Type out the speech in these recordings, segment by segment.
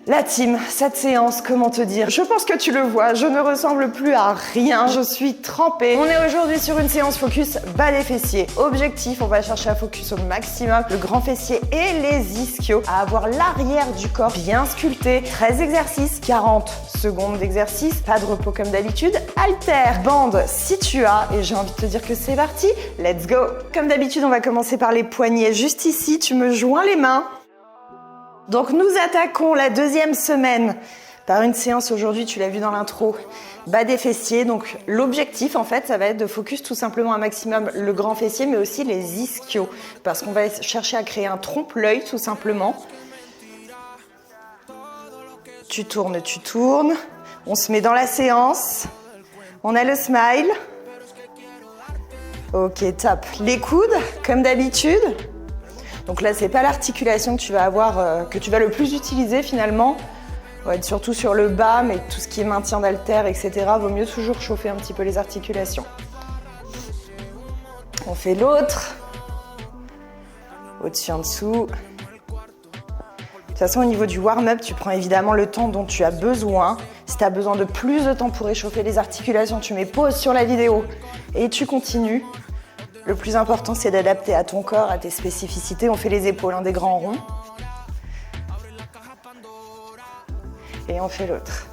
La team, cette séance, comment te dire? Je pense que tu le vois, je ne ressemble plus à rien, je suis trempée. On est aujourd'hui sur une séance focus bas des fessiers. Objectif, on va chercher à focus au maximum le grand fessier et les ischios, à avoir l'arrière du corps bien sculpté. 13 exercices, 40 secondes d'exercice, pas de repos comme d'habitude. Haltère, bande si tu as, et j'ai envie de te dire que c'est parti, let's go! Comme d'habitude, on va commencer par les poignets. Juste ici, tu me joins les mains. Donc nous attaquons la deuxième semaine par une séance aujourd'hui, tu l'as vu dans l'intro, bas des fessiers. Donc l'objectif en fait, ça va être de focus tout simplement un maximum le grand fessier mais aussi les ischios parce qu'on va chercher à créer un trompe-l'œil tout simplement. Tu tournes, on se met dans la séance, on a le smile. Ok, top. Les coudes, comme d'habitude. Donc là, c'est pas l'articulation que tu vas avoir, que tu vas le plus utiliser finalement. On va être surtout sur le bas, mais tout ce qui est maintien d'haltère, etc. Vaut mieux toujours chauffer un petit peu les articulations. On fait l'autre. Au-dessus, en dessous. De toute façon, au niveau du warm-up, tu prends évidemment le temps dont tu as besoin. Si tu as besoin de plus de temps pour réchauffer les articulations, tu mets pause sur la vidéo et tu continues. Le plus important, c'est d'adapter à ton corps, à tes spécificités. On fait les épaules, des grands ronds. Et on fait l'autre.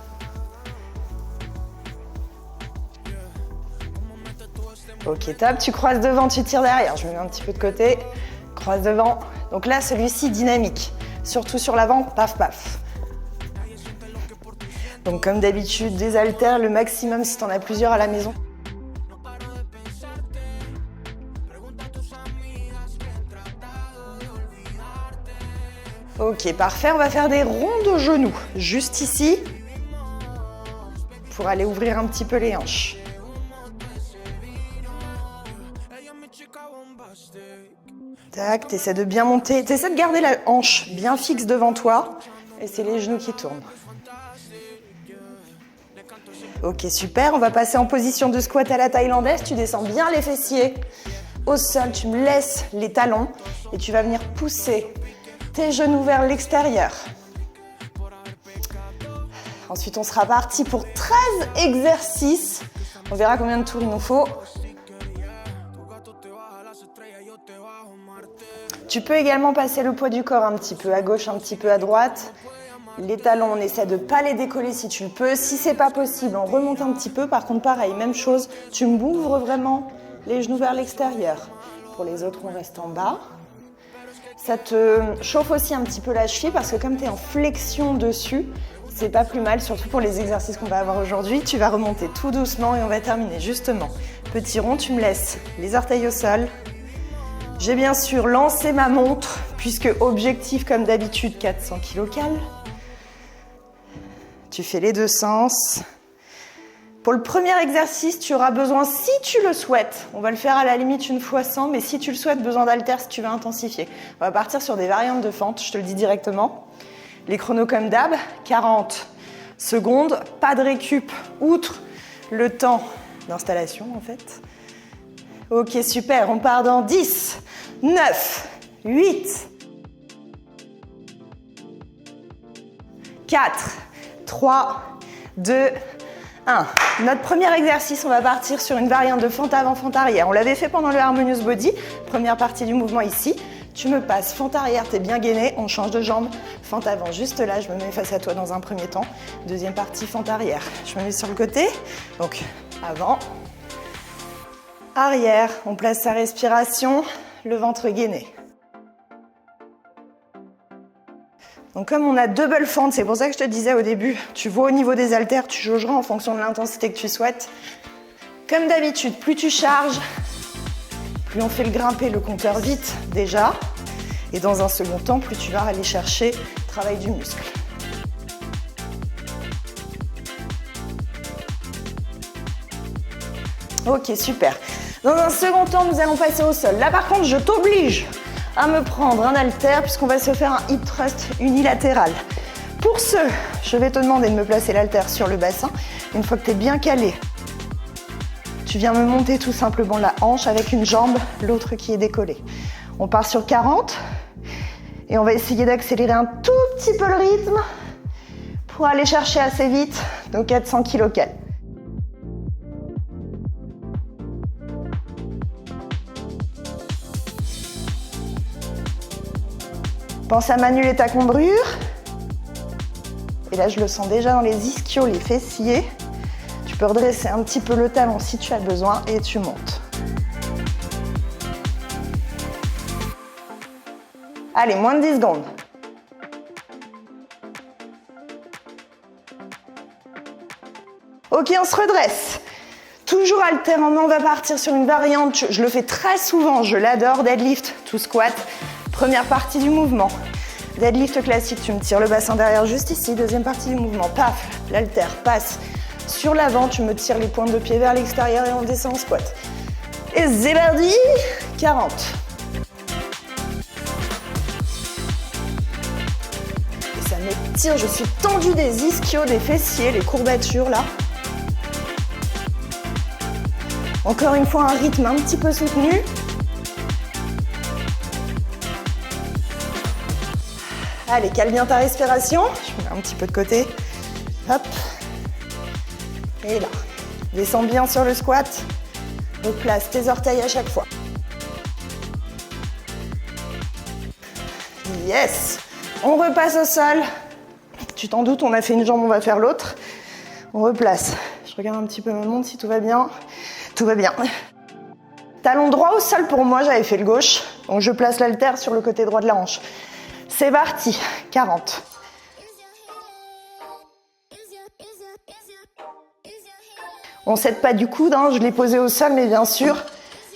Ok, top. Tu croises devant, tu tires derrière. Je me mets un petit peu de côté. Croise devant. Donc là, celui-ci, dynamique. Surtout sur l'avant, paf, paf. Donc comme d'habitude, des haltères, le maximum si tu en as plusieurs à la maison. Ok, parfait. On va faire des ronds de genoux, juste ici, pour aller ouvrir un petit peu les hanches. Tac, t'essaies de bien monter, t'essaies de garder la hanche bien fixe devant toi, et c'est les genoux qui tournent. Ok, super. On va passer en position de squat à la thaïlandaise. Tu descends bien les fessiers au sol, tu me laisses les talons, et tu vas venir pousser tes genoux vers l'extérieur. Ensuite, on sera parti pour 13 exercices. On verra combien de tours il nous faut. Tu peux également passer le poids du corps un petit peu à gauche, un petit peu à droite. Les talons, on essaie de ne pas les décoller si tu le peux. Si c'est pas possible, on remonte un petit peu. Par contre, pareil, même chose, tu m'ouvres vraiment les genoux vers l'extérieur. Pour les autres, on reste en bas. Ça te chauffe aussi un petit peu la cheville parce que comme tu es en flexion dessus, c'est pas plus mal, surtout pour les exercices qu'on va avoir aujourd'hui. Tu vas remonter tout doucement et on va terminer justement. Petit rond, tu me laisses les orteils au sol. J'ai bien sûr lancé ma montre puisque objectif comme d'habitude 400 kcal. Tu fais les deux sens. Pour le premier exercice, tu auras besoin, si tu le souhaites, on va le faire à la limite une fois 100, mais si tu le souhaites, besoin d'haltères si tu veux intensifier. On va partir sur des variantes de fente, je te le dis directement. Les chronos comme d'hab, 40 secondes, pas de récup, outre le temps d'installation en fait. Ok, super, on part dans 10, 9, 8, 4, 3, 2, 1. Notre premier exercice, on va partir sur une variante de fente avant, fente arrière. On l'avait fait pendant le Harmonious Body, première partie du mouvement ici. Tu me passes fente arrière, t'es bien gainé, on change de jambe. Fente avant, juste là, je me mets face à toi dans un premier temps. Deuxième partie, fente arrière. Je me mets sur le côté, donc avant, arrière. On place sa respiration, le ventre gainé. Donc comme on a double fente, c'est pour ça que je te disais au début, tu vois au niveau des haltères, tu jaugeras en fonction de l'intensité que tu souhaites. Comme d'habitude, plus tu charges, plus on fait le grimper le compteur vite déjà. Et dans un second temps, plus tu vas aller chercher le travail du muscle. Ok, super. Dans un second temps, nous allons passer au sol. Là par contre, je t'oblige à me prendre un haltère puisqu'on va se faire un hip thrust unilatéral. Pour ce, je vais te demander de me placer l'haltère sur le bassin. Une fois que tu es bien calé, tu viens me monter tout simplement la hanche avec une jambe, l'autre qui est décollée. On part sur 40 et on va essayer d'accélérer un tout petit peu le rythme. pour aller chercher assez vite nos 400 kcal. Pense à manuler ta cambrure. Et là, je le sens déjà dans les ischios, les fessiers. Tu peux redresser un petit peu le talon si tu as besoin et tu montes. Allez, moins de 10 secondes. Ok, on se redresse. Toujours haltère en main, on va partir sur une variante. Je le fais très souvent, je l'adore, deadlift to squat. Première partie du mouvement. Deadlift classique, tu me tires le bassin derrière juste ici. Deuxième partie du mouvement, paf, l'haltère passe sur l'avant, tu me tires les pointes de pied vers l'extérieur et on descend en squat. Et c'est parti, 40. Et ça m'étire, je suis tendue des ischios, des fessiers, les courbatures là. Encore une fois, un rythme un petit peu soutenu. Allez, cale bien ta respiration. Je mets un petit peu de côté. Hop. Et là. Descends bien sur le squat. Replace tes orteils à chaque fois. Yes. On repasse au sol. Tu t'en doutes, on a fait une jambe, on va faire l'autre. On replace. Je regarde un petit peu ma montre si tout va bien. Tout va bien. Talon droit au sol pour moi, j'avais fait le gauche. Donc je place l'haltère sur le côté droit de la hanche. C'est parti, 40. On ne s'aide pas du coude, hein, je l'ai posé au sol, mais bien sûr,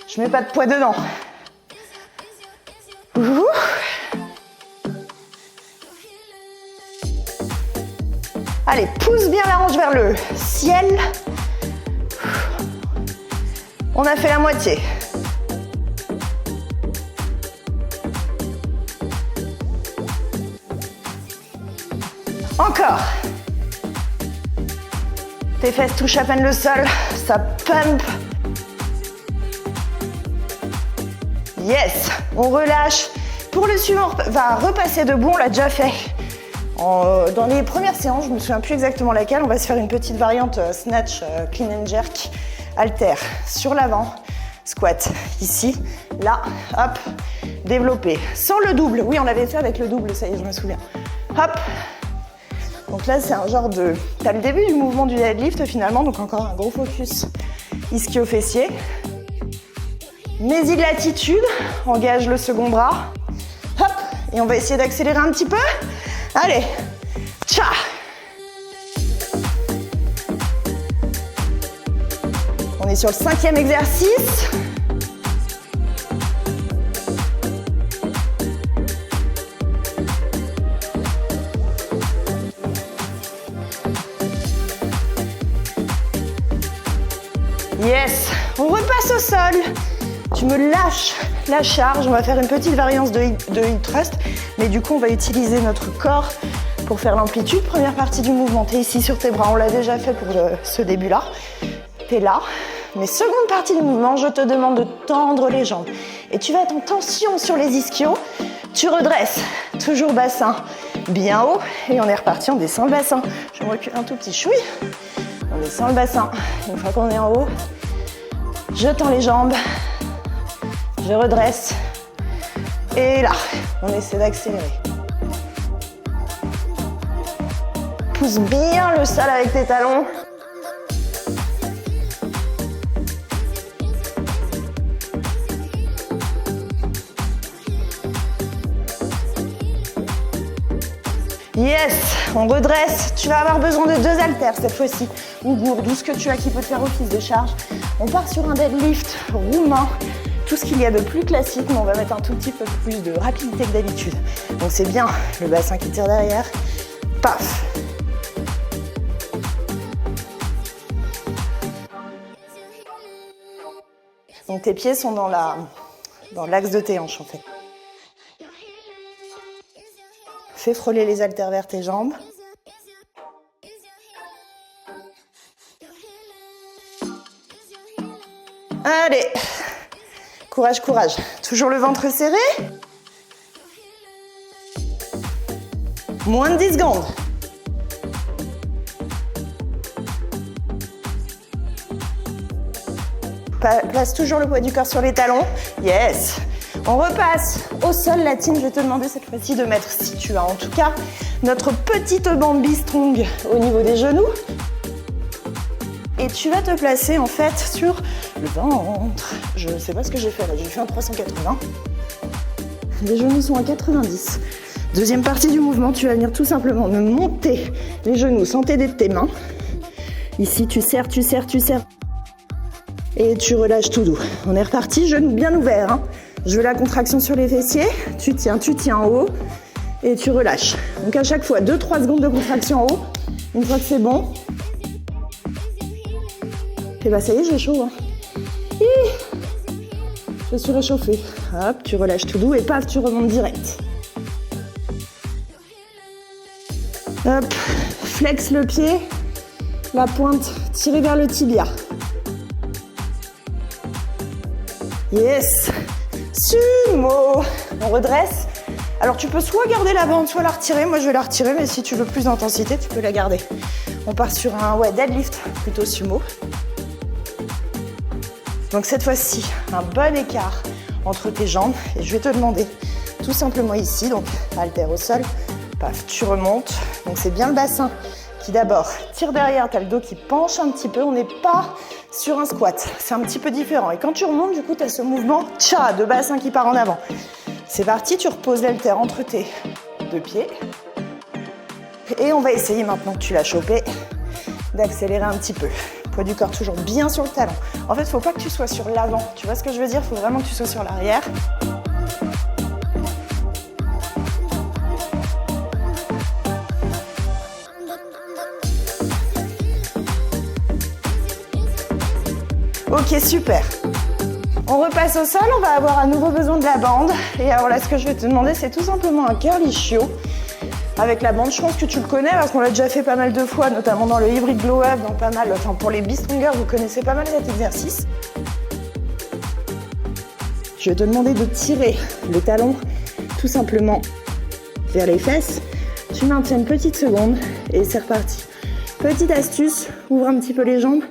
je ne mets pas de poids dedans. Ouh. Allez, pousse bien la hanche vers le ciel. On a fait la moitié. Encore. Tes fesses touchent à peine le sol, ça pump. Yes, on relâche. Pour le suivant, on va repasser debout, on l'a déjà fait. Dans les premières séances, je ne me souviens plus exactement laquelle, on va se faire une petite variante snatch, clean and jerk, haltère sur l'avant, squat ici, là, hop, développer. Sans le double, oui on l'avait fait avec le double, ça y est, je me souviens. Hop. Donc là, c'est un genre de... Tu as le début du mouvement du deadlift finalement, donc encore un gros focus ischio-fessier. Mets-y de l'attitude, engage le second bras. Hop, et on va essayer d'accélérer un petit peu. Allez, tcha. On est sur le 5e exercice. Yes, on repasse au sol. Tu me lâches la charge. On va faire une petite variance de hip thrust, mais du coup, on va utiliser notre corps pour faire l'amplitude. Première partie du mouvement, tu es ici sur tes bras. On l'a déjà fait pour ce début-là. Tu es là. Mais seconde partie du mouvement, je te demande de tendre les jambes. Et tu vas être en tension sur les ischios. Tu redresses. Toujours bassin bien haut. Et on est reparti, on descend le bassin. Je me recule un tout petit chouille. On descend le bassin. Une fois qu'on est en haut, je tends les jambes, je redresse. Et là, on essaie d'accélérer. Pousse bien le sol avec tes talons. Yes, on redresse. Tu vas avoir besoin de 2 haltères cette fois-ci, ou gourde, ou ce que tu as qui peut te faire office de charge. On part sur un deadlift roumain, tout ce qu'il y a de plus classique, mais on va mettre un tout petit peu plus de rapidité que d'habitude. Donc c'est bien le bassin qui tire derrière. Paf. Donc tes pieds sont dans l'axe de tes hanches en fait. Fais frôler les haltères vers tes jambes. Allez, courage, courage. Toujours le ventre serré. Moins de 10 secondes. Place toujours le poids du corps sur les talons. Yes. On repasse au sol, la team. Je vais te demander cette fois-ci de mettre, si tu as en tout cas, notre petite bambi strong au niveau des genoux. Et tu vas te placer en fait sur le ventre. Je ne sais pas ce que j'ai fait là, j'ai fait un 380. Les genoux sont à 90. Deuxième partie du mouvement, tu vas venir tout simplement me monter les genoux sans t'aider de tes mains. Ici, tu serres, tu serres, tu serres. Et tu relâches tout doux. On est reparti, genoux bien ouverts. Hein. Je veux la contraction sur les fessiers. Tu tiens en haut et tu relâches. Donc à chaque fois, 2-3 secondes de contraction en haut. Une fois que c'est bon, et bah ça y est, j'ai chaud. Hein. Je suis réchauffée. Hop, tu relâches tout doux et paf, tu remontes direct. Hop, flex le pied, la pointe tirée vers le tibia. Yes, sumo. On redresse. Alors tu peux soit garder la bande, soit la retirer. Moi je vais la retirer, mais si tu veux plus d'intensité, tu peux la garder. On part sur un deadlift, plutôt sumo. Donc cette fois-ci, un bon écart entre tes jambes. Et je vais te demander tout simplement ici, donc haltère au sol, paf, tu remontes. Donc c'est bien le bassin qui d'abord tire derrière, tu as le dos qui penche un petit peu. On n'est pas sur un squat, c'est un petit peu différent. Et quand tu remontes, du coup, tu as ce mouvement tcha de bassin qui part en avant. C'est parti, tu reposes l'haltère entre tes deux pieds. Et on va essayer maintenant que tu l'as chopé, d'accélérer un petit peu. Poids du corps toujours bien sur le talon. En fait, il ne faut pas que tu sois sur l'avant. Tu vois ce que je veux dire? Il faut vraiment que tu sois sur l'arrière. Ok, super. On repasse au sol. On va avoir à nouveau besoin de la bande. Et alors là, ce que je vais te demander, c'est tout simplement un curly chio. Avec la bande, je pense que tu le connais parce qu'on l'a déjà fait pas mal de fois, notamment dans le hybrid glow up, dans pas mal, enfin pour les B-Stronger, vous connaissez pas mal cet exercice. Je vais te demander de tirer le talon tout simplement vers les fesses. Tu maintiens une petite seconde et c'est reparti. Petite astuce, ouvre un petit peu les jambes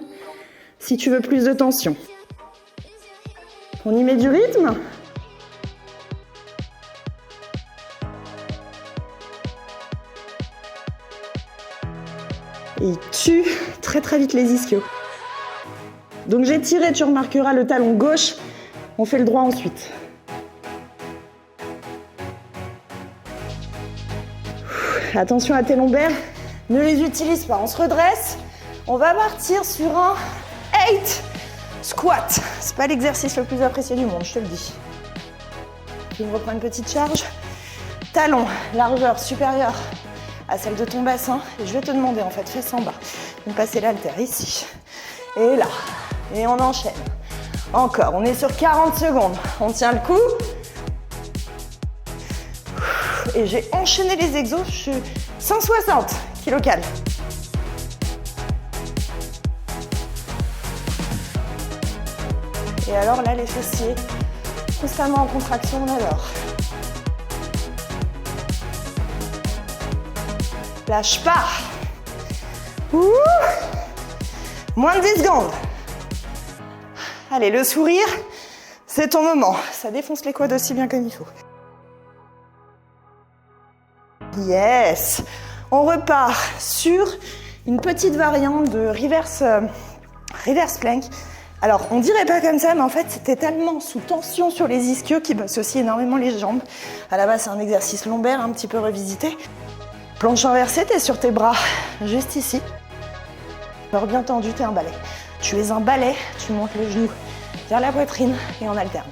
si tu veux plus de tension. On y met du rythme. Et il tue très très vite les ischios. Donc j'ai tiré, tu remarqueras le talon gauche, on fait le droit ensuite. Attention à tes lombaires, ne les utilise pas, on se redresse. On va partir sur un 8 squat. C'est pas l'exercice le plus apprécié du monde, je te le dis. Je reprends une petite charge. Talon, largeur supérieure à celle de ton bassin. Et je vais te demander, en fait, fesses en bas, de passer l'haltère ici et là. Et on enchaîne. Encore, on est sur 40 secondes. On tient le coup. Et j'ai enchaîné les exos. Je suis 160 kcal. Et alors là, les fessiers, constamment en contraction, on adore. Lâche pas. Ouh. Moins de 10 secondes. Allez, le sourire, c'est ton moment. Ça défonce les quads aussi bien comme il faut. Yes. On repart sur une petite variante de reverse plank. Alors, on dirait pas comme ça, mais en fait, c'était tellement sous tension sur les ischios qui bosse aussi énormément les jambes. À la base, c'est un exercice lombaire un petit peu revisité. Planche inversée, t'es sur tes bras, juste ici. Corps bien tendu, t'es un balai. Tu es un balai, tu montes le genou vers la poitrine et on alterne.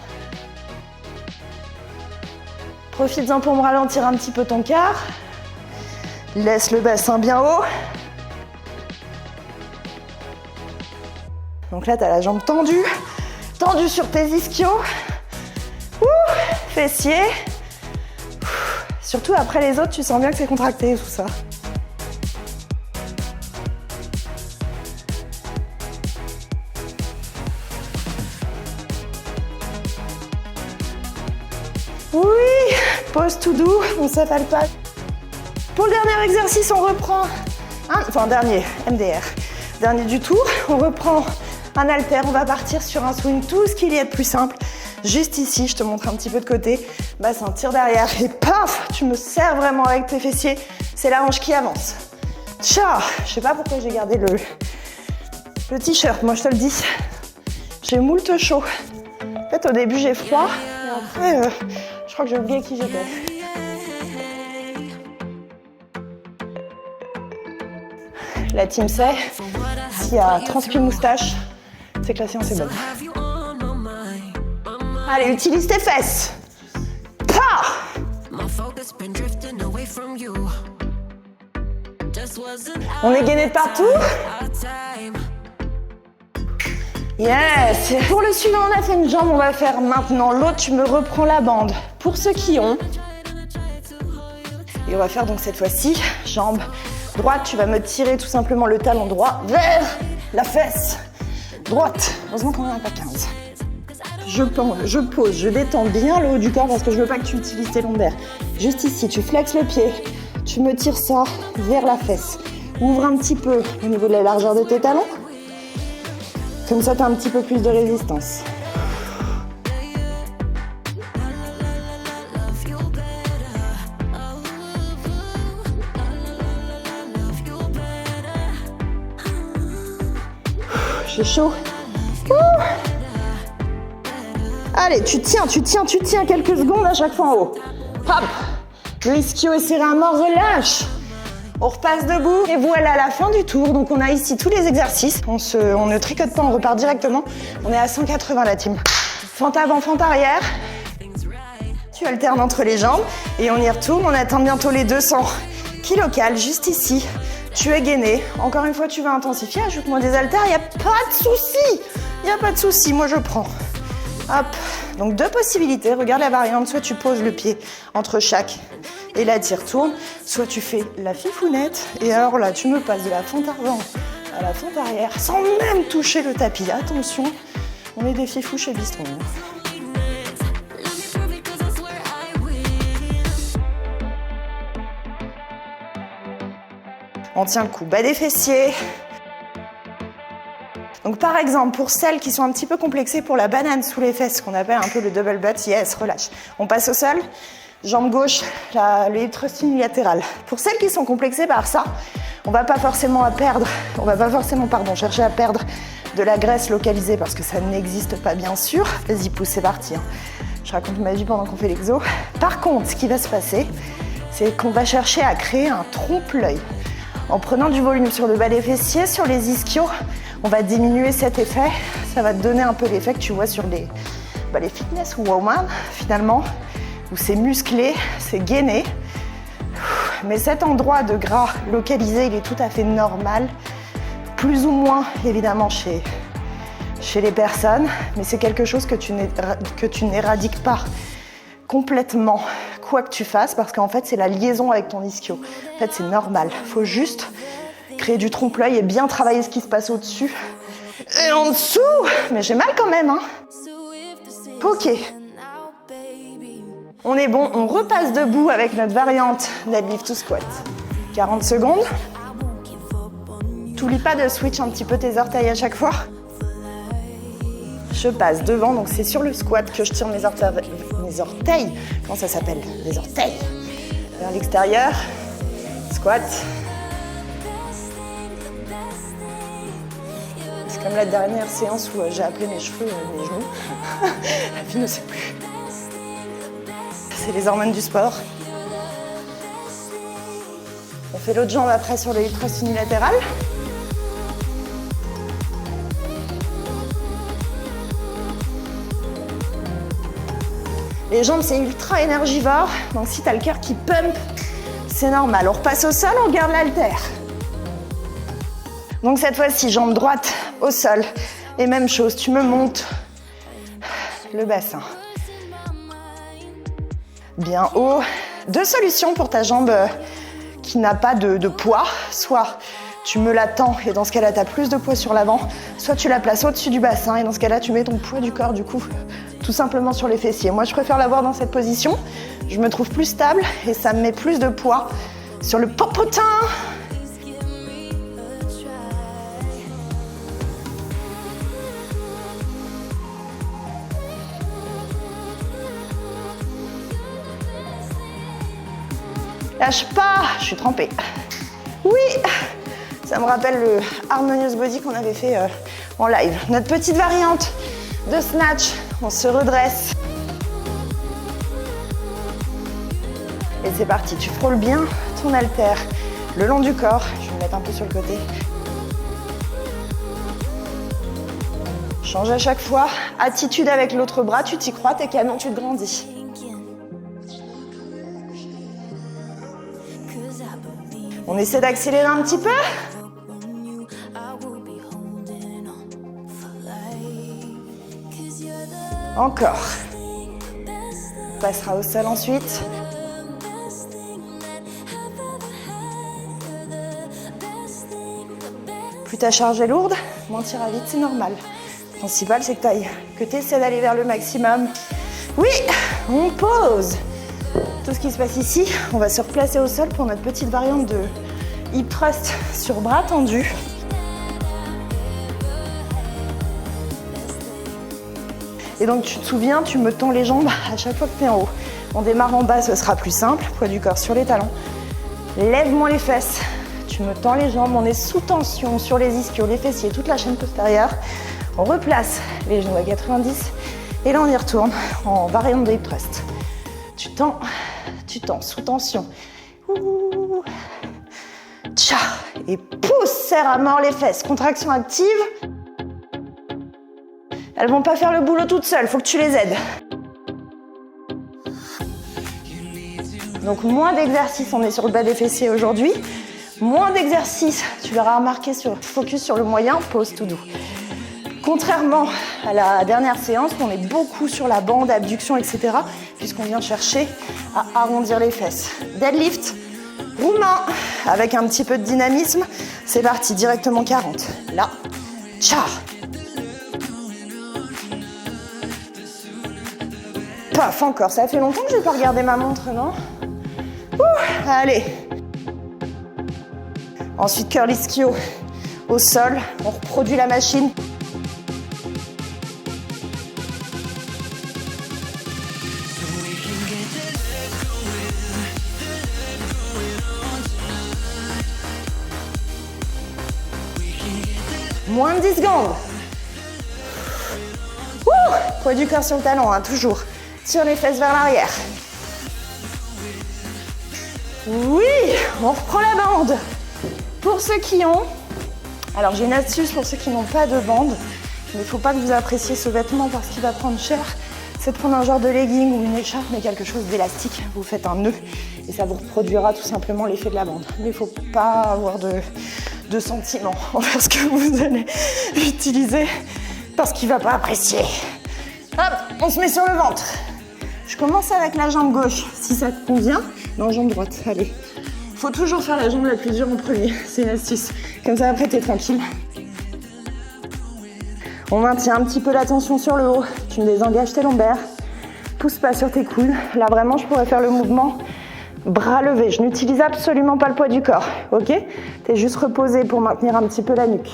Profites-en pour me ralentir un petit peu ton quart. Laisse le bassin bien haut. Donc là, tu as la jambe tendue, tendue sur tes ischios. Fessiers. Surtout après les autres, tu sens bien que c'est contracté tout ça. Oui, pose tout doux, on s'affale pas. Pour le dernier exercice, on reprend, dernier, MDR. Dernier du tour, on reprend un haltère, on va partir sur un swing, tout ce qu'il y a de plus simple. Juste ici, je te montre un petit peu de côté, bassin, tire derrière et paf, tu me serres vraiment avec tes fessiers, c'est la hanche qui avance. Tcha, je sais pas pourquoi j'ai gardé le t-shirt, moi je te le dis, j'ai moult chaud. En fait au début j'ai froid, et après je crois que j'ai oublié qui j'étais. La team sait, s'il y a transpi moustache, c'est que la séance est bonne. Allez, utilise tes fesses. Pah! On est gainé de partout. Yes. Pour le suivant, on a fait une jambe, on va faire maintenant l'autre. Tu me reprends la bande. Pour ceux qui ont. Et on va faire donc cette fois-ci, jambe droite. Tu vas me tirer tout simplement le talon droit vers la fesse droite. Heureusement qu'on n'en a pas 15. Je pose, je détends bien le haut du corps parce que je veux pas que tu utilises tes lombaires. Juste ici, tu flexes le pied, tu me tires ça vers la fesse. Ouvre un petit peu au niveau de la largeur de tes talons. Comme ça, tu as un petit peu plus de résistance. J'ai chaud. Allez, tu tiens quelques secondes à chaque fois en haut. Hop, le ischio est serré à mort, relâche. On repasse debout et voilà la fin du tour. Donc on a ici tous les exercices. On ne tricote pas, on repart directement. On est à 180 la team. Fente avant, fente arrière. Tu alternes entre les jambes et on y retourne. On atteint bientôt les 200 kilocales juste ici. Tu es gainé. Encore une fois, tu vas intensifier. Ajoute-moi des haltères. Il n'y a pas de souci. Il n'y a pas de souci. Moi, je prends. Hop. Donc, deux possibilités. Regarde la variante. Soit tu poses le pied entre chaque et là, tu y retournes. Soit tu fais la fifounette. Et alors là, tu me passes de la fente avant à la fente arrière sans même toucher le tapis. Attention, on est des fifous chez Bistron. On tient le coup, bas des fessiers. Donc par exemple, pour celles qui sont un petit peu complexées pour la banane sous les fesses, qu'on appelle un peu le double butt, yes, relâche. On passe au sol, jambe gauche, le hip thrust unilatéral. Pour celles qui sont complexées par ça, on va pas forcément chercher à perdre de la graisse localisée parce que ça n'existe pas bien sûr. Vas-y, pousse, c'est parti. Je raconte ma vie pendant qu'on fait l'exo. Par contre, ce qui va se passer, c'est qu'on va chercher à créer un trompe-l'œil. En prenant du volume sur le bas des fessiers, sur les ischios, on va diminuer cet effet. Ça va te donner un peu l'effet que tu vois sur les fitness women, finalement, où c'est musclé, c'est gainé. Mais cet endroit de gras localisé, il est tout à fait normal, plus ou moins, évidemment, chez les personnes, mais c'est quelque chose que tu n'éradiques pas complètement, quoi que tu fasses, parce qu'en fait, c'est la liaison avec ton ischio. En fait, c'est normal. Il faut juste créer du trompe-l'œil et bien travailler ce qui se passe au-dessus et en dessous. Mais j'ai mal quand même, hein. Ok. On est bon, on repasse debout avec notre variante deadlift to squat. 40 secondes. T'oublies pas de switch un petit peu tes orteils à chaque fois. Je passe devant, donc c'est sur le squat que je tire mes orteils. Comment ça s'appelle? Les orteils. Vers l'extérieur. Squat. C'est comme la dernière séance où j'ai appelé mes cheveux mes genoux. La vie ne sait plus. C'est les hormones du sport. On fait l'autre jambe après sur le hip thrust unilatéral. Les jambes, c'est ultra énergivore, donc si tu as le cœur qui pump, c'est normal. On repasse au sol, on garde l'haltère. Donc cette fois-ci, jambe droite au sol. Et même chose, tu me montes le bassin. Bien haut. Deux solutions pour ta jambe qui n'a pas de poids. Soit tu me la tends et dans ce cas-là, tu as plus de poids sur l'avant. Soit tu la places au-dessus du bassin et dans ce cas-là, tu mets ton poids du corps du coup tout simplement sur les fessiers. Moi, je préfère l'avoir dans cette position. Je me trouve plus stable et ça me met plus de poids sur le popotin. Lâche pas, je suis trempée. Oui, ça me rappelle le Harmonious Body qu'on avait fait en live. Notre petite variante de snatch, on se redresse. Et c'est parti, tu frôles bien ton haltère le long du corps. Je vais me mettre un peu sur le côté. Change à chaque fois. Attitude avec l'autre bras, tu t'y crois, t'es canon, tu te grandis. On essaie d'accélérer un petit peu. Encore. On passera au sol ensuite. Plus ta charge est lourde, moins tu iras vite, c'est normal. Le principal, c'est que tu essaies d'aller vers le maximum. Oui, on pose. Tout ce qui se passe ici, on va se replacer au sol pour notre petite variante de hip thrust sur bras tendus. Et donc tu te souviens, tu me tends les jambes à chaque fois que tu es en haut. On démarre en bas, ce sera plus simple. Poids du corps sur les talons. Lève-moi les fesses. Tu me tends les jambes, on est sous tension sur les ischios, les fessiers, toute la chaîne postérieure. On replace les genoux à 90 et là on y retourne en variante de hip thrust. Tu tends, sous tension. Ouh. Tcha. Et pousse, serre à mort les fesses. Contraction active. Elles vont pas faire le boulot toutes seules, faut que tu les aides. Donc moins d'exercices, on est sur le bas des fessiers aujourd'hui. Moins d'exercices, tu l'auras remarqué, focus sur le moyen, pose tout doux. Contrairement à la dernière séance, on est beaucoup sur la bande, abduction, etc. Puisqu'on vient chercher à arrondir les fesses. Deadlift, roumain, avec un petit peu de dynamisme. C'est parti, directement 40. Là, tcha. Paf, encore. Ça fait longtemps que je n'ai pas regardé ma montre, non? Ouh, allez. Ensuite, curl ischio au sol. On reproduit la machine. Moins de 10 secondes. Ouh, poids du corps sur le talon, hein, toujours. Tire les fesses vers l'arrière. Oui, on reprend la bande. Pour ceux qui ont, alors j'ai une astuce pour ceux qui n'ont pas de bande, mais il ne faut pas que vous appréciez ce vêtement parce qu'il va prendre cher. C'est de prendre un genre de legging ou une écharpe, mais quelque chose d'élastique. Vous faites un nœud et ça vous reproduira tout simplement l'effet de la bande. Mais il ne faut pas avoir de sentiments envers ce que vous allez utiliser parce qu'il ne va pas apprécier. Hop, on se met sur le ventre. Je commence avec la jambe gauche, si ça te convient. Non, jambe droite, allez. Faut toujours faire la jambe la plus dure en premier, c'est une astuce. Comme ça, après, t'es tranquille. On maintient un petit peu la tension sur le haut. Tu me désengages tes lombaires. Pousse pas sur tes coudes. Là, vraiment, je pourrais faire le mouvement bras levés. Je n'utilise absolument pas le poids du corps, ok? T'es juste reposé pour maintenir un petit peu la nuque.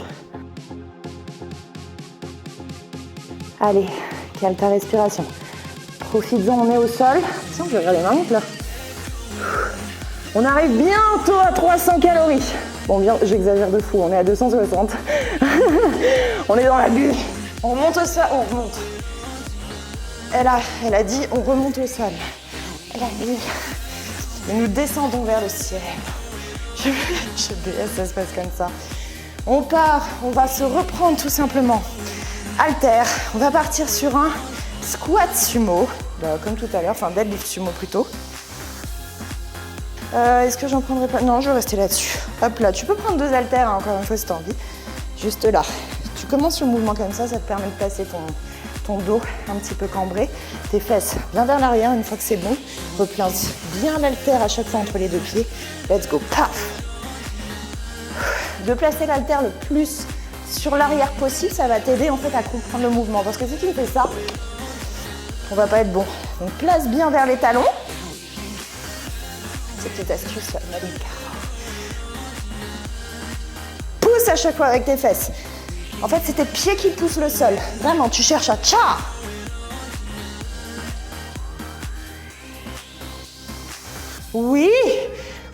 Allez, cale ta respiration. Profites-en, on est au sol. Tiens, je vais regarder ma montre là. On arrive bientôt à 300 calories. Bon, bien, j'exagère de fou, on est à 260. On est dans la bulle. On remonte au sol, on remonte. Elle a dit, on remonte au sol. Elle a dit, et nous descendons vers le ciel. Je BS, ça se passe comme ça. On part, on va se reprendre tout simplement. Haltère, on va partir sur un squat sumo, comme tout à l'heure, enfin deadlift sumo plutôt. Est-ce que j'en prendrai pas? Non, je vais rester là-dessus. Hop là, tu peux prendre 2 haltères, hein, encore une fois si tu as envie. Juste là. Tu commences le mouvement comme ça te permet de placer ton dos un petit peu cambré. Tes fesses bien vers l'arrière, une fois que c'est bon. Replace bien l'haltère à chaque fois entre les 2 pieds. Let's go, paf! De placer l'haltère le plus sur l'arrière possible, ça va t'aider en fait à comprendre le mouvement. Parce que si tu me fais ça, on va pas être bon. Donc place bien vers les talons. C'est petite astuce, Malika. Pousse à chaque fois avec tes fesses. En fait, c'est tes pieds qui poussent le sol. Vraiment, tu cherches à tcha. Oui.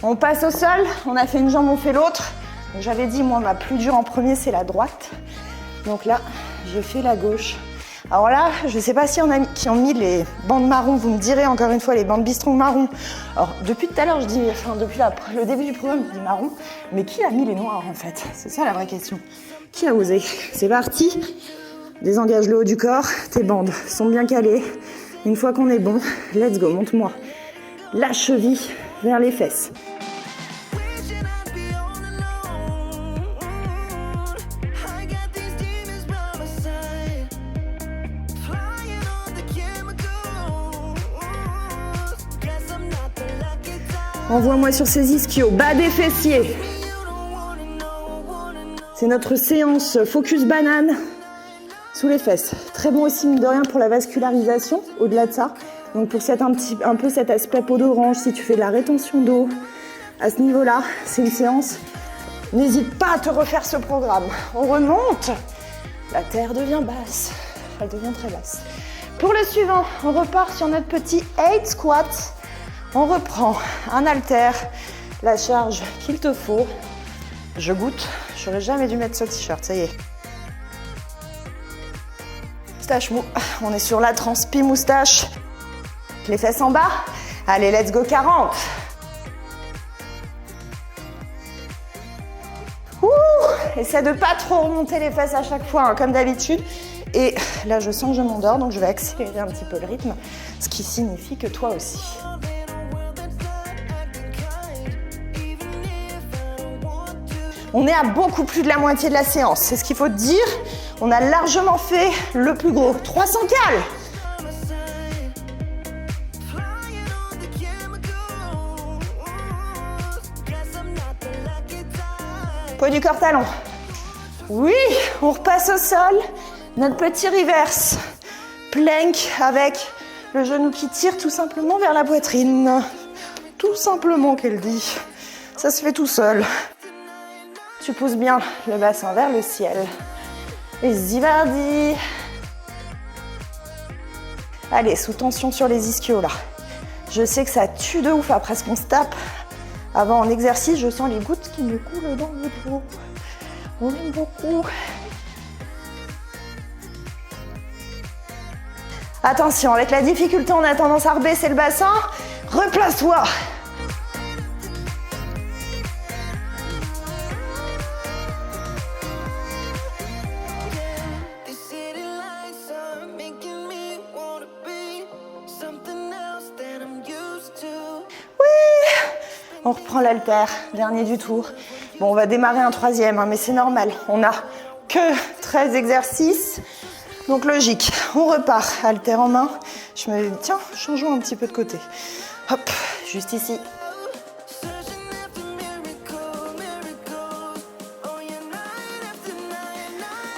On passe au sol, on a fait une jambe, on fait l'autre. J'avais dit, moi, ma plus dure en premier, c'est la droite. Donc là, je fais la gauche. Alors là, je ne sais pas s'il y en a qui ont mis les bandes marron, vous me direz encore une fois les bandes Bistron marron. Alors depuis tout à l'heure, je dis, enfin depuis le début du programme, je dis marron, mais qui a mis les noirs en fait? C'est ça la vraie question. Qui a osé? C'est parti. Désengage le haut du corps, tes bandes sont bien calées. Une fois qu'on est bon, let's go, monte-moi. La cheville vers les fesses. Envoie-moi sur ces ischios, bas des fessiers. C'est notre séance focus banane sous les fesses. Très bon aussi, mine de rien, pour la vascularisation, au-delà de ça. Donc pour un peu cet aspect peau d'orange, si tu fais de la rétention d'eau, à ce niveau-là, c'est une séance. N'hésite pas à te refaire ce programme. On remonte. La terre devient basse. Elle devient très basse. Pour le suivant, on repart sur notre petit 8 squat. On reprend un haltère, la charge qu'il te faut. Je goûte, j'aurais jamais dû mettre ce t-shirt, ça y est. Moustache mou, on est sur la transpi moustache. Les fesses en bas. Allez, let's go 40. Ouh, essaie de pas trop remonter les fesses à chaque fois, hein, comme d'habitude. Et là, je sens que je m'endors, donc je vais accélérer un petit peu le rythme, ce qui signifie que toi aussi. On est à beaucoup plus de la moitié de la séance, c'est ce qu'il faut te dire. On a largement fait le plus gros. 300 cales. Poids du corps talon. Oui, on repasse au sol. Notre petit reverse. Plank avec le genou qui tire tout simplement vers la poitrine. Tout simplement qu'elle dit. Ça se fait tout seul. Tu pousses bien le bassin vers le ciel. Et zivardi. Allez, sous tension sur les ischios là. Je sais que ça tue de ouf après ce qu'on se tape. Avant en exercice, je sens les gouttes qui me coulent dans le dos. On aime beaucoup. Attention, avec la difficulté, on a tendance à rebaisser le bassin. Replace-toi. On reprend l'haltère, dernier du tour. Bon, on va démarrer un troisième, hein, mais c'est normal. On n'a que 13 exercices, donc logique. On repart, haltère en main. Je me dis, tiens, changeons un petit peu de côté. Hop, juste ici.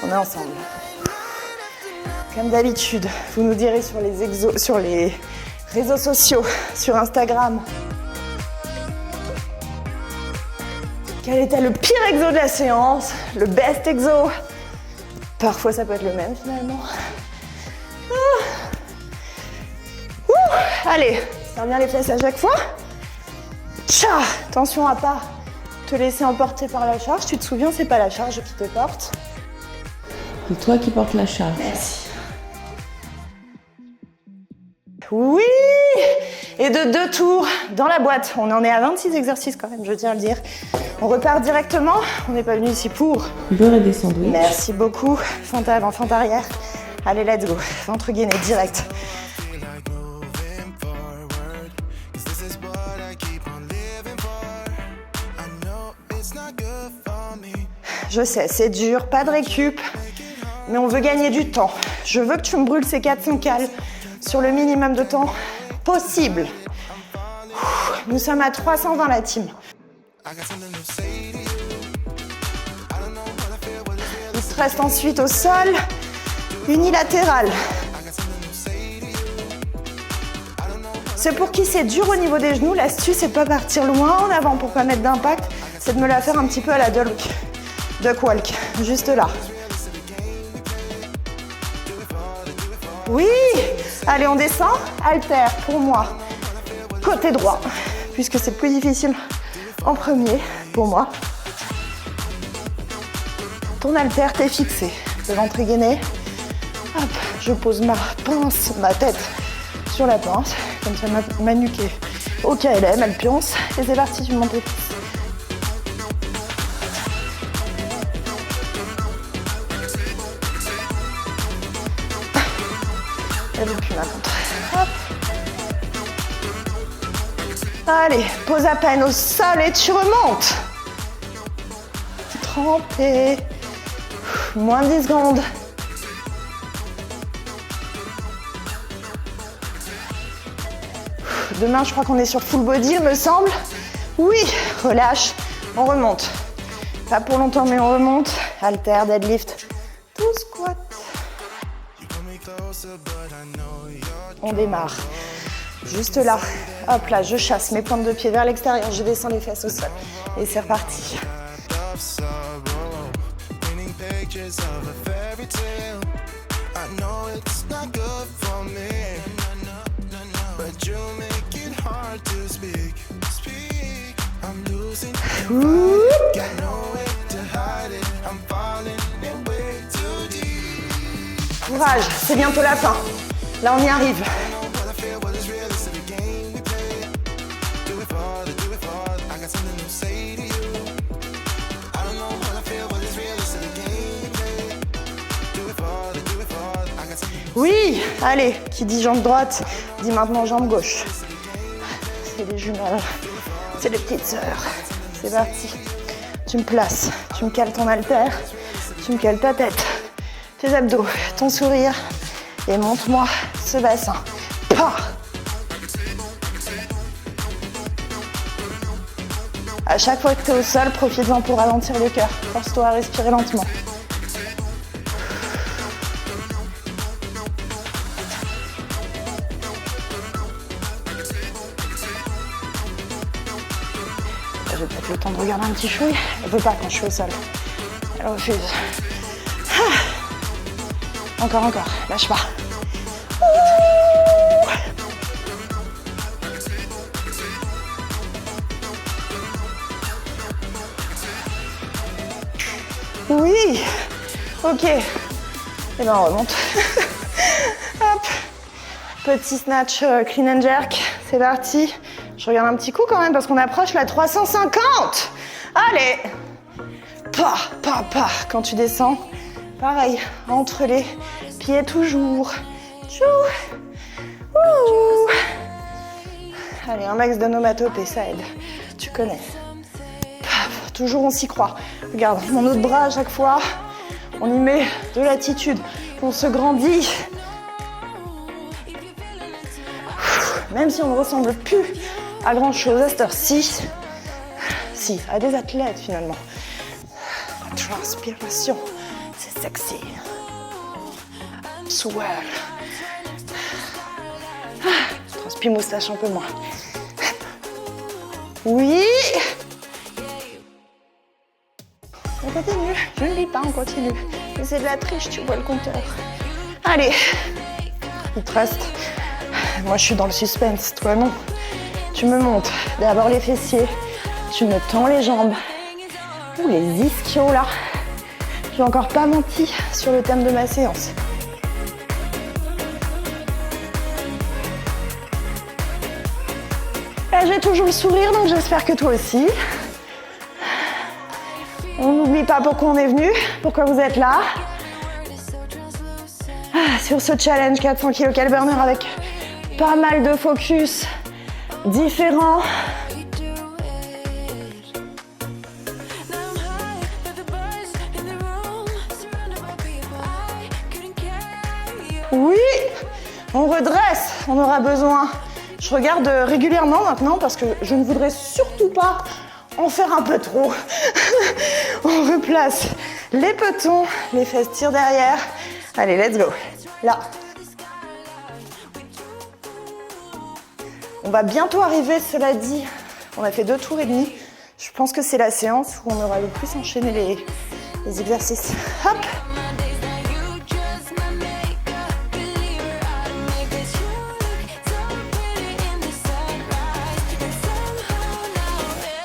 On est ensemble. Comme d'habitude, vous nous direz sur les réseaux sociaux, sur Instagram, quel était le pire exo de la séance, le best exo. Parfois, ça peut être le même finalement. Allez, serre bien les fesses à chaque fois. Tcha, attention à pas te laisser emporter par la charge. Tu te souviens, c'est pas la charge qui te porte. C'est toi qui portes la charge. Merci. Oui! Et de 2 tours dans la boîte. On en est à 26 exercices quand même, je tiens à le dire. On repart directement. On n'est pas venu ici pour beurre et des sandwichs. Merci beaucoup. Fente avant, fente arrière. Allez, let's go. Ventre gainé, direct. Je sais, c'est dur, pas de récup, mais on veut gagner du temps. Je veux que tu me brûles ces 400 cales sur le minimum de temps possible. Nous sommes à 320 la team. Il te reste ensuite au sol, unilatéral. C'est pour qui c'est dur au niveau des genoux. L'astuce, c'est de pas partir loin en avant pour pas mettre d'impact. C'est de me la faire un petit peu à la duck walk, juste là. Oui, allez, on descend. Haltère pour moi, côté droit, puisque c'est plus difficile en premier pour moi. Ton haltère, t'es fixé. Le ventre est gainé. Hop, je pose ma pince, ma tête sur la pince. Comme ça, ma nuque est au KLM, elle pionce. Et c'est parti, tu montes les fesses. Elle veut plus ma montre. Hop. Allez, pose à peine au sol et tu remontes. Trempé. Moins de 10 secondes. Demain, je crois qu'on est sur full body, il me semble. Oui, relâche, on remonte. Pas pour longtemps, mais on remonte. Halter, deadlift, tout squat. On démarre. Juste là. Hop là, je chasse mes pointes de pied vers l'extérieur, je descends les fesses au sol. Et c'est reparti. Courage, c'est bientôt la fin. Là, on y arrive. Oui, allez, qui dit jambe droite, dit maintenant jambe gauche. C'est les jumelles, c'est les petites sœurs. C'est parti. Tu me places, tu me cales ton haltère, tu me cales ta tête, tes abdos, ton sourire et monte-moi ce bassin. Pah! À chaque fois que tu es au sol, profite-en pour ralentir le cœur. Force-toi à respirer lentement. J'ai peut-être le temps de regarder un petit chouille. Elle veut pas quand je suis au sol. Elle refuse. Ah. Encore, lâche pas. Oui. Ok. Et ben on remonte. Hop. Petit snatch clean and jerk. C'est parti. Je regarde un petit coup quand même parce qu'on approche la 350. Allez. Pas. Quand tu descends, pareil, entre les pieds toujours. Tchou. Ouh. Allez, un max d'onomatopée, ça aide. Tu connais. Paf, toujours on s'y croit. Regarde, mon autre bras à chaque fois, on y met de l'attitude. On se grandit. Même si on ne ressemble plus à grand chose à cette heure-ci, si, à des athlètes finalement. Transpiration, c'est sexy. Swell. Transpi moustache un peu moins. Oui. On continue. Je ne lis pas, on continue. Mais c'est de la triche, tu vois le compteur. Allez. Il te reste. Moi, je suis dans le suspense. Toi, non. Tu me montes d'abord les fessiers. Tu me tends les jambes. Ouh, les ischios là. Je n'ai encore pas menti sur le thème de ma séance. J'ai toujours le sourire, donc j'espère que toi aussi. On n'oublie pas pourquoi on est venu, pourquoi vous êtes là. Sur ce challenge 400 kg cal burner avec pas mal de focus différents. Oui, on redresse, on aura besoin. Je regarde régulièrement maintenant parce que je ne voudrais surtout pas en faire un peu trop. On replace les petons, les fesses tirent derrière. Allez, let's go. Là. On va bientôt arriver, cela dit. On a fait 2 tours et demi. Je pense que c'est la séance où on aura le plus enchaîné les exercices. Hop.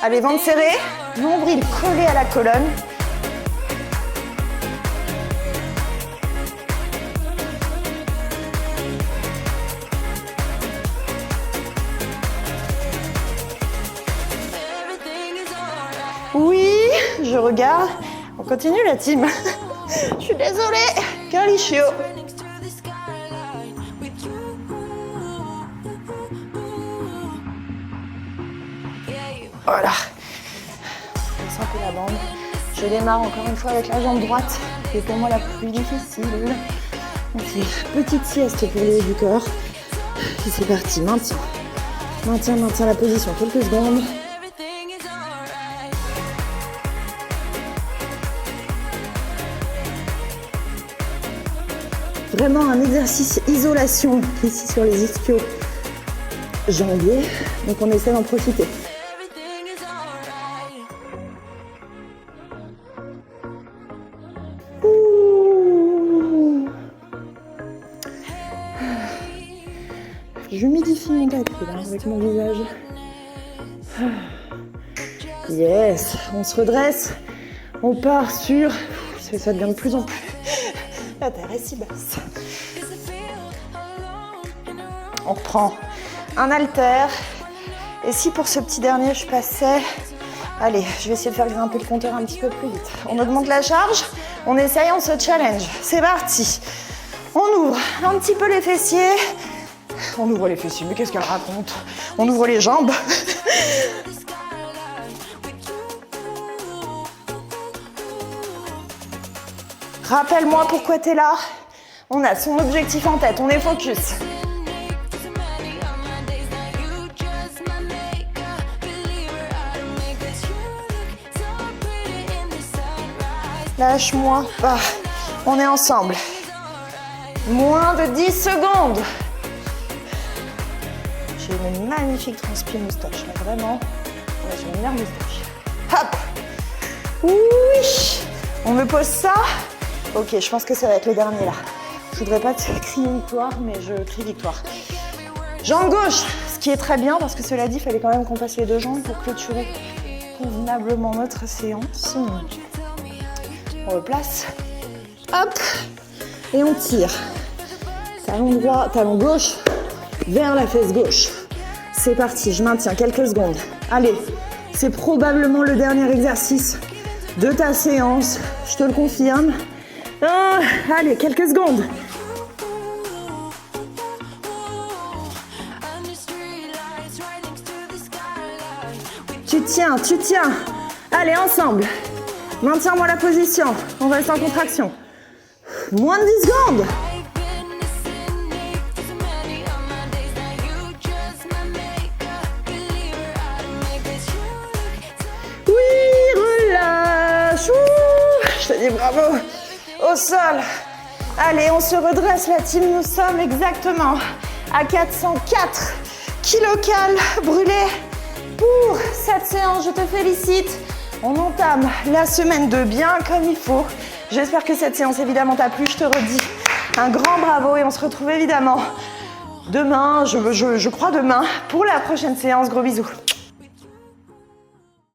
Allez, ventre serré, nombril collé à la colonne. Oui, je regarde. On continue la team. Je suis désolée. Calicio. Voilà. Je sens que la bande. Je démarre encore une fois avec la jambe droite, qui est pour moi la plus difficile. Ok, petite sieste pour le haut du corps. Et c'est parti, maintien. Maintien la position quelques secondes. Vraiment un exercice isolation ici sur les ischios jambiers. Donc on essaie d'en profiter. J'humidifie mon tapis là, avec mon visage. Yes, on se redresse. On part sur... Ça devient de plus en plus... La terre est si basse. On reprend un haltère. Et si pour ce petit dernier, je passais... Allez, je vais essayer de faire grimper le compteur un petit peu plus vite. On augmente la charge, on essaye, on se challenge. C'est parti. On ouvre un petit peu les fessiers. On ouvre les fessiers, mais qu'est-ce qu'elle raconte? On ouvre les jambes. Rappelle-moi pourquoi t'es là. On a son objectif en tête, on est focus. Lâche-moi pas. On est ensemble. Moins de 10 secondes. J'ai une magnifique transpi moustache, là, vraiment. Ouais, j'ai une meilleure moustache. Hop. Oui. On me pose ça. Ok, je pense que ça va être le dernier là. Je voudrais pas te crier victoire, mais je crie victoire. Jambe gauche, ce qui est très bien parce que cela dit, il fallait quand même qu'on passe les deux jambes pour clôturer convenablement notre séance. On replace. Hop. Et on tire. Talon droit, talon gauche vers la fesse gauche. C'est parti, je maintiens quelques secondes. Allez, c'est probablement le dernier exercice de ta séance, je te le confirme. Allez, quelques secondes. Tu tiens. Allez, ensemble. Maintiens-moi la position. On reste en contraction. Moins de 10 secondes. Oui, relâche. Je te dis bravo. Au sol. Allez, on se redresse la team. Nous sommes exactement à 404 kilocales brûlés pour cette séance. Je te félicite. On entame la semaine 2 bien comme il faut. J'espère que cette séance évidemment t'a plu. Je te redis un grand bravo et on se retrouve évidemment demain, je crois demain, pour la prochaine séance. Gros bisous.